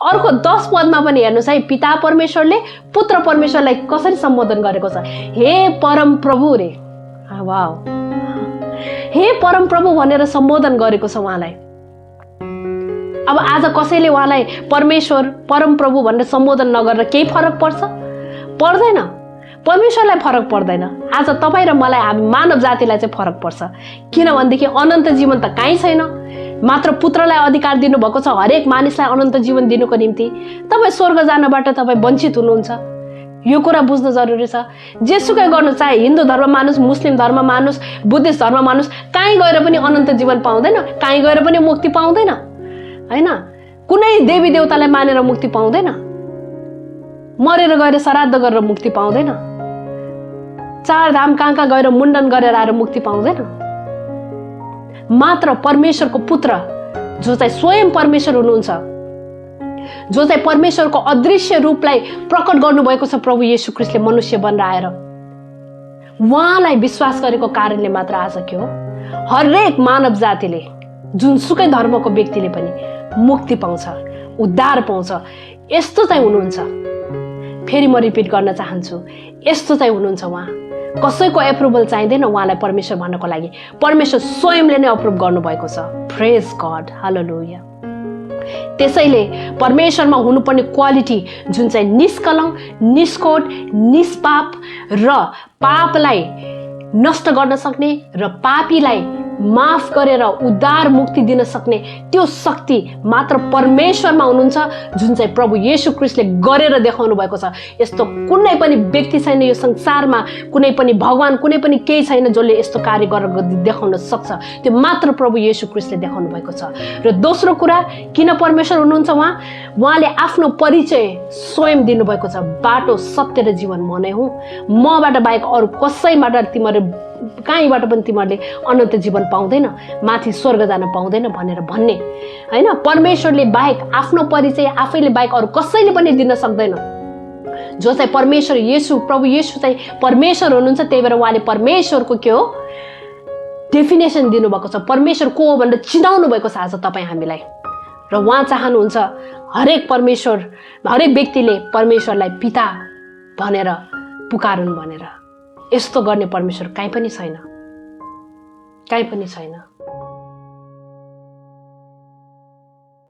अर्को 10 पदमा पनि हेर्नुहोस् है, पिता परमेश्वरले पुत्र परमेश्वरलाई कसरी सम्बोधन गरेको छ, हे परम प्रभु रे। वाउ, हे परम प्रभु भनेर सम्बोधन गरेको छ उहाँलाई। अब आज कसैले उहाँलाई परमेश्वर परम प्रभु भनेर सम्बोधन नगरेर केही फरक पर्छ? पर्दैन। परमेश्वरलाई फरक पर्दैन। आज तपाईँ र मलाई, हामी मानव जातिलाई चाहिँ फरक पर्छ। किनभनेदेखि अनन्त जीवन त कहीँ छैन, मात्र पुत्रलाई अधिकार दिनुभएको छ हरेक मानिसलाई अनन्त जीवन दिनुको निम्ति। तपाईँ स्वर्ग जानबाट तपाईँ वञ्चित हुनुहुन्छ, यो कुरा बुझ्न जरुरी छ। जेसुकै गर्नु, चाहे हिन्दू धर्म मानुस, मुस्लिम धर्म मानुस, बुद्धिस्ट धर्म मानुस, कहीँ गएर पनि अनन्त जीवन पाउँदैन, कहीँ गएर पनि मुक्ति पाउँदैन हैन। कुनै देवी देवतालाई मानेर मुक्ति पाउँदैन, मरेर गएर श्राद्ध गरेर मुक्ति पाउँदैन, चार धाम कहाँ गएर मुण्डन गरेर आएर मुक्ति पाउँदैन। मात्र परमेश्वरको पुत्र जो चाहिँ स्वयं परमेश्वर हुनुहुन्छ, जो चाहिँ परमेश्वरको अदृश्य रूपलाई प्रकट गर्नुभएको छ प्रभु येशू ख्रीष्टले मनुष्य बनेर आएर, उहाँलाई विश्वास गरेको कारणले मात्र आज के हो, हरेक मानव जातिले, जुनसुकै धर्मको व्यक्तिले पनि मुक्ति पाउँछ, उद्धार पाउँछ। यस्तो चाहिँ हुनुहुन्छ। फेरि म रिपिट गर्न चाहन्छु, यस्तो चाहिँ हुनुहुन्छ उहाँ। कसैको एप्रुभल चाहिँदैन उहाँलाई परमेश्वर भन्नको लागि, परमेश्वर स्वयंले नै अप्रुभ गर्नुभएको छ। प्रेज गॉड, हालेलुया। त्यसैले परमेश्वरमा हुनुपर्ने क्वालिटी जुन चाहिँ निष्कलङ्क, निष्कोट, निष्पाप र पापलाई नष्ट गर्न सक्ने र पापीलाई माफ गरेर उद्धार मुक्ति दिन सक्ने त्यो शक्ति मात्र परमेश्वरमा हुनुहुन्छ, जुन चाहिँ प्रभु येशू ख्रीष्टले गरेर देखाउनु भएको छ। यस्तो कुनै पनि व्यक्ति छैन यो संसारमा, कुनै पनि भगवान, कुनै पनि केही छैन जसले यस्तो कार्य गरेर देखाउन सक्छ। त्यो मात्र प्रभु येशू ख्रीष्टले देखाउनु भएको छ। र दोस्रो कुरा, किन परमेश्वर हुनुहुन्छ उहाँले आफ्नो परिचय स्वयं दिनुभएको छ। बाटो, सत्य र जीवन म नै हुँ, मबाट बाहेक अरू कसैबाट तिमीहरू कहीँबाट पनि तिमीहरूले अनन्त जीवन पाउँदैन, माथि स्वर्ग जान पाउँदैन भनेर भन्ने हैन। परमेश्वरले बाहेक आफ्नो परिचय आफैले बाहेक अरू कसैले पनि दिन सक्दैन। जो चाहिँ परमेश्वर येशू, प्रभु येशू चाहिँ परमेश्वर हुनुहुन्छ, त्यही भएर उहाँले परमेश्वरको के हो डेफिनेसन दिनुभएको छ, परमेश्वर को हो भनेर चिनाउनु भएको छ आज तपाईँ हामीलाई। र उहाँ चाहनुहुन्छ हरेक परमेश्वर, हरेक व्यक्तिले परमेश्वरलाई पिता भनेर पुकारुन् भनेर। यस्तो गर्ने परमेश्वर कहीँ पनि छैन, कहीँ पनि छैन।